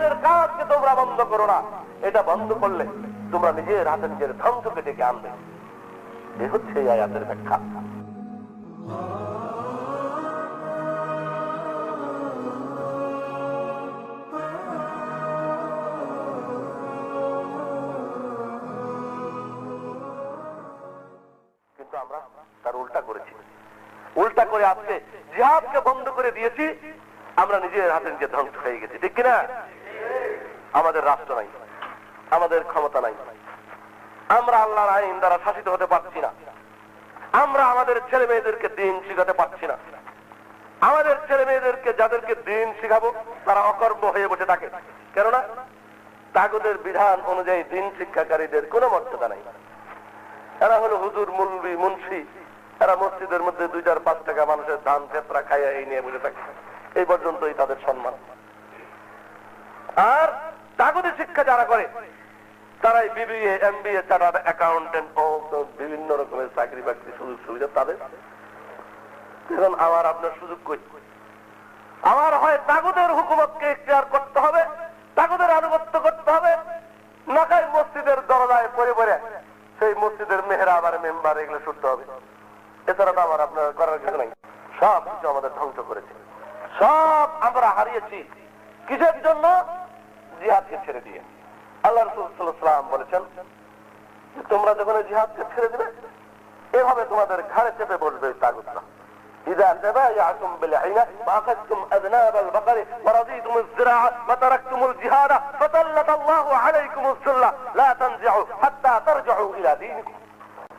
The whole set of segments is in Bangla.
জিহাদের কাজকে তোমরা বন্ধ করো না। এটা বন্ধ করলে তোমরা নিজের হাতে নিজের ধ্বংসকে ডেকে আনবে। এ হচ্ছে এই আয়াতের ব্যাখ্যা। কিন্তু আমরা তার উল্টা করেছি। উল্টা করে আজকে জিহাদকে বন্ধ করে দিয়েছি, আমরা নিজের হাতে নিজে ধ্বংস হয়ে গেছি, ঠিক কিনা? আমাদের রাষ্ট্র নাই, আমাদের ক্ষমতা নাই, আমরা আল্লাহর আইন দ্বারা শাসিত হতে পারছি না, আমরা আমাদের ছেলে মেয়েদেরকে দিন শিখাতে পারছি না। আমাদের ছেলে মেয়েদেরকে যাদেরকে দিন শিখাবো তারা অকর্ম হয়ে বসে থাকে, কেননা তাগুদের বিধান অনুযায়ী দিন শিক্ষাকারীদের কোনো মর্যাদা নাই। এরা হলো হুজুর, মুলবি, মুন্সি, এরা মসজিদের মধ্যে 2-4-5 টাকা মানুষের ধান ফেতরা খাইয়া এই নিয়ে বসে থাকে, এই পর্যন্তই তাদের সম্মান। আর তাগুদের শিক্ষা যারা করে তারাই বিবিএ, এমবিএ, চার্টার্ড অ্যাকাউন্টেন্ট ও বিভিন্ন রকমের চাকরি বাকরি সুযোগ সুবিধা তাদের। এখন আমার আপনার সুযোগ কই? আমার হয় তাগুদের হুকুমতকে ইখতিয়ার করতে হবে, তাগুদের আনুগত্য করতে হবে, নাকাই মসজিদের দরজায় পড়ে পড়ে সেই মসজিদের মেহরাব আর মেম্বার এগুলো শুনতে হবে। এছাড়া তো আমার আপনার করার কিছু নাই। সব কিছু আমাদের ধ্বংস করেছে, সব আমরা হারিয়েছি। কিসের জন্য? জিহাদকে ছেড়ে দিয়ে। আল্লাহ রাসূল সাল্লাল্লাহু আলাইহি ওয়াসাল্লাম বলেছেন, তোমরা যখন জিহাদকে ছেড়ে দিবে এভাবে তোমাদের ঘাড়ে চেপে বসবে তাগুতরা। إذا تبايعتم بالعينة وأخذتم أذناب البقر ورضيتم الزراعة وتركتم الجهاد فسلط الله عليكم الذل لا تنزعوا حتى ترجعوا إلى دينكم।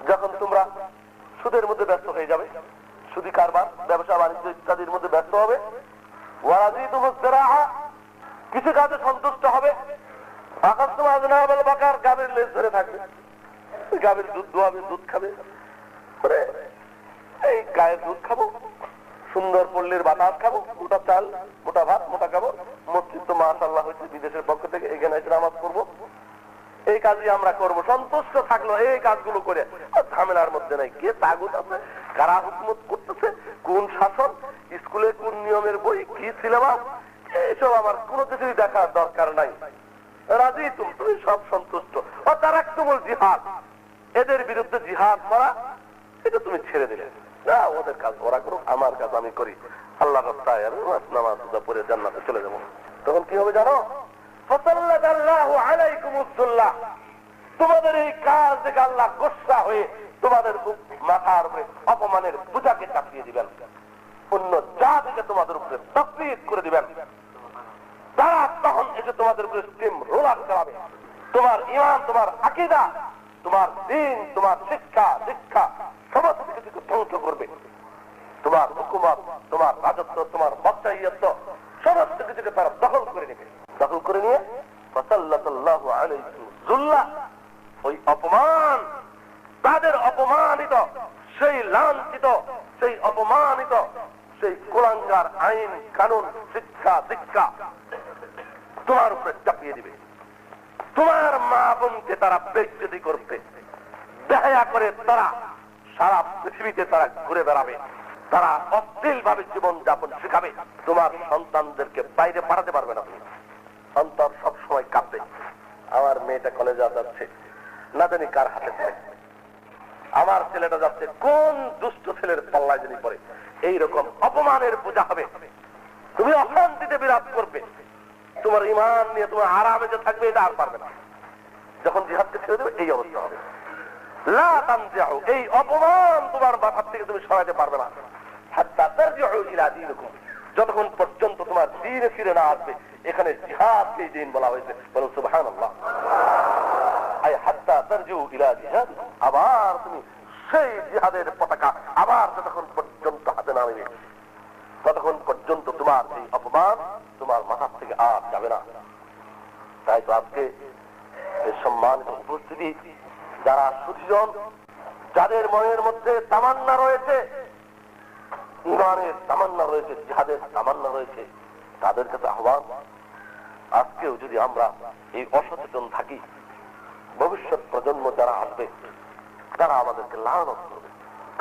যখন তোমরা সুদের মধ্যে ব্যস্ত হয়ে যাবে, সুদি কারবার, ব্যবসা বাণিজ্য ইত্যাদির মধ্যে ব্যস্ত হবে, ওয়ারাদিতুম الزراعة কিছু কাজে সন্তুষ্ট হবে, আকাশতুম আযনাবাল বাকার গাভীর লেজ ধরে থাকবে, গাভীর দুধ দোয়াবে, দুধ খাবে, এই গায়ের দুধ খাবো, সুন্দর পল্লীর বাতাস খাবো, মোটা চাল, মোটা ভাত, মোটা খাবো, মসজিদ তো মাশাআল্লাহ হয়েছে বিদেশের পক্ষ থেকে, এখানে এসে নামাজ করবো, এই কাজই আমরা করবো, সন্তুষ্ট থাকলো এই কাজগুলো করে। ঝামেলার মধ্যে নাই কে তাগুত আছে, কারা হুকুমত করতেছে, কোন শাসন, স্কুলে কোন নিয়মের বই, কি সিলেবাস, এইসব আমার কোনো কিছুই দেখার দরকার নাই। রাজি তুমি সব সন্তুষ্ট। ও তারাকতুমুল জিহাদ, এদের বিরুদ্ধে জিহাদ করা এটা তুমি ছেড়ে দিলে না। ওদের কাজ ওরা করুক, আমার কাজ আমি করি, আল্লাহ রাস্তায় নামাজ পড়ে জান্নাতে চলে যাবো। তখন কি হবে জানো? ফাসাল্লাতাল্লাহু আলাইকুমুজ যুল্লাহ, তোমাদের এই কাজ দেখে আল্লাহ গোসা হয়ে তোমাদের মাথার উপরে অপমানের বোঝাকে চাপিয়ে দিবেন, অন্য জাতিকে তোমাদের উপরে তাসলিত করে দিবেন। তারা তখন এসে তোমাদের উপরে স্টিম রোলার চালাবে। তোমার ঈমান, তোমার আকীদা, তোমার দ্বীন, তোমার শিক্ষা দীক্ষা সমস্ত কিছুকে ধ্বংস করবে। তোমার হুকুমত, তোমার রাজত্ব, তোমার বাদশাহিয়ত সমস্ত কিছুকে তারা দখল করে নেবে। দখল করে নিয়ে ফাসাল্লাতাল্লাহু আলাইকুম যুল্লাহ, ওই অপমান, তাদের অপমানিত, সেই লাঞ্ছিত, সেই অপমানিত, সেই কুলাঙ্গার আইন কানুন শিক্ষা দীক্ষা তোমার উপরে চাপিয়ে দিবে। তোমার মা বোনকে তারা বেইজ্জতি করবে, বেহায়া করে তারা সারা পৃথিবীতে তারা ঘুরে বেড়াবে, তারা অশ্লীল ভাবে জীবন যাপন শিখাবে। তোমার সন্তানদেরকে বাইরে পাঠাতে পারবে না। সন্তান সবসময় কাঁপবে, আমার মেয়েটা কলেজে যাচ্ছে, না জানি কার হাতে পড়ে, আমার ছেলেটা যাচ্ছে কোন দুষ্ট ছেলের পাল্লায় জানি পড়ে। এইরকম অপমানের বোঝা হবে, তুমি অশান্তিতে বিরাজ করবে, তোমার ঈমান নিয়ে তোমার আরামে যে থাকবে এটা আর পারবে না। যখন জিহাদকে ছেড়ে দেবে এই অবস্থা হবে। লা তানজিউ, এই অপমান তোমার মাথার থেকে তুমি সরাতে পারবে না। হাত্তা তারজিউ ইলা দীনিকুম, যতক্ষণ পর্যন্ত তোমার দ্বীনে ফিরে না আসবে। এখানে জিহাদকে দ্বীন বলা হয়েছে, বলো সুবহানাল্লাহ। আই হাত্তা তারজিউ ইলা জিহাদিকুম, আবার তুমি সেই জিহাদের পতাকা আবার যতক্ষণ পর্যন্ত হাতে না নেবে ততক্ষণ পর্যন্ত তোমার এই অপমান তোমার মাথার থেকে আর যাবে না। তাই তো আজকে এই সম্মানিত উপস্থিতি, যারা সুধীজন, যাদের মনের মধ্যে তামান্না রয়েছে, ঈমানের তামান্না রয়েছে, জিহাদের তামান্না রয়েছে, তাদের কাছে আহ্বান, আজকেও যদি আমরা এই অসচেতন থাকি, ভবিষ্যৎ প্রজন্ম যারা আসবে তারা আমাদেরকে লানত করবে,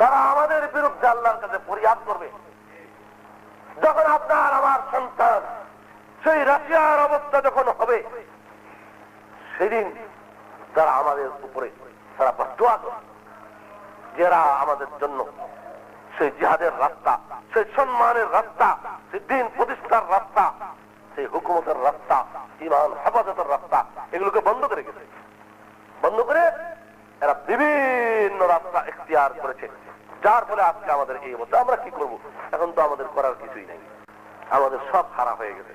তারা আমাদের বিরুদ্ধে আল্লাহর কাছে ফরিয়াদ করবে। যখন আপনার আমার সন্তান সেই রাশিয়ার অবস্থা যখন হবে সেদিন তারা আমাদের উপরে তারা বদদুয়া করবে, যারা আমাদের জন্য সেই জিহাদের রাস্তা, সেই সম্মানের রাস্তা, সেই দিন প্রতিষ্ঠার রাস্তা, সেই হুকুমতের রাস্তা, ঈমান হেফাজতের রাস্তা এগুলোকে বন্ধ করে গেছে। বন্ধ করে এরা বিভিন্ন রাস্তা এখতিয়ার করেছে, যার ফলে আজকে আমাদের এই অবস্থা। আমরা কি করব? এখন তো আমাদের করার কিছুই নেই, আমাদের সব খারাপ হয়ে গেছে।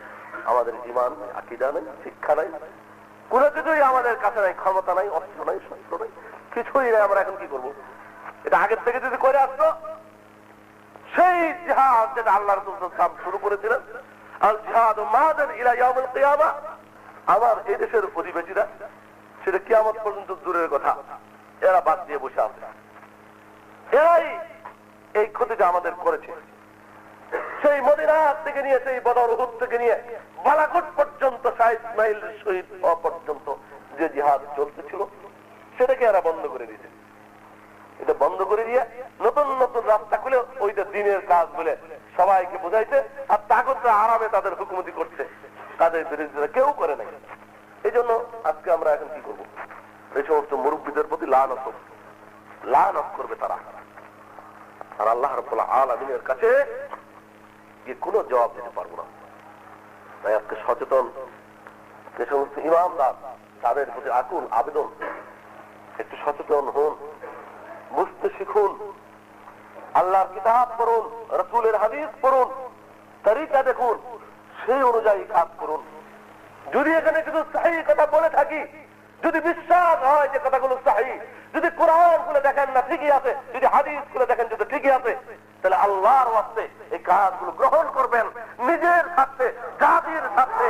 আমাদের ঈমান নেই, আকীদা নেই, শিক্ষা নাই, কোনো কিছুই আমাদের কাছে নাই, ক্ষমতা নাই, অস্ত্র নাই, শস্ত্র নাই, কিছুই নাই। আমরা এখন কি করব? এটা আগের থেকে যদি করে আসতো, সেই জিহাদ যেটা আল্লাহ রাসূল সাল্লাল্লাহু আলাইহি ওয়াসাল্লাম শুরু করেছিলেন, আল জিহাদু মাদান ইলা ইয়াউমিল কিয়ামা, আমার এই দেশের অধিবাসীরা সেটা কিয়ামত পর্যন্ত দূরের কথা, এরা বাদ দিয়ে বসে আছে। এরাই এই ক্ষতিটা আমাদের করেছে। সেই মদিনা থেকে নিয়ে, সেই বদর উহুদ থেকে নিয়ে বালাকোট পর্যন্ত, শাহ ইসমাইল শহীদ হওয়া পর্যন্ত যে জিহাদ চলতেছিল সেটাকে এরা বন্ধ করে দিয়েছে। এটা বন্ধ করে দিয়ে নতুন নতুন রাস্তা খুলে ওইটা দিনের কাজ বলে সবাইকে বোঝাইছে, আর তাগতরা আরামে তাদের হুকুমতি করছে, তাদের বিরোধিতা কেউ করে নাই। এই জন্য আজকে আমরা এখন কি করব? এই সমস্ত মুরব্বীদের প্রতি লানত করবে তারা, আর আল্লাহ রাব্বুল আলামিনের কাছে গিয়ে কোনো জবাব দিতে পারবো না। তাই আজকে সচেতন যে সমস্ত ইমামদার, তাদের প্রতি আকুল আবেদন, একটু সচেতন হন, বুঝতে শিখুন, আল্লাহর কিতাব পড়ুন, রাসূলের হাদিস পড়ুন, তরিকা দেখুন, সেই অনুযায়ী কাজ করুন। যদি এখানে শুধু সহিহ কথা বলে থাকি, যদি বিশ্বাস হয় যে কথাগুলো সহিহ, যদি কোরআন গুলো দেখেন না ঠিকই আছে, যদি হাদিস গুলো দেখেন যদি ঠিকই আছে, তাহলে আল্লাহর ওয়াস্তে এই কাজগুলো গ্রহণ করবেন, নিজের স্বার্থে, জাতির স্বার্থে,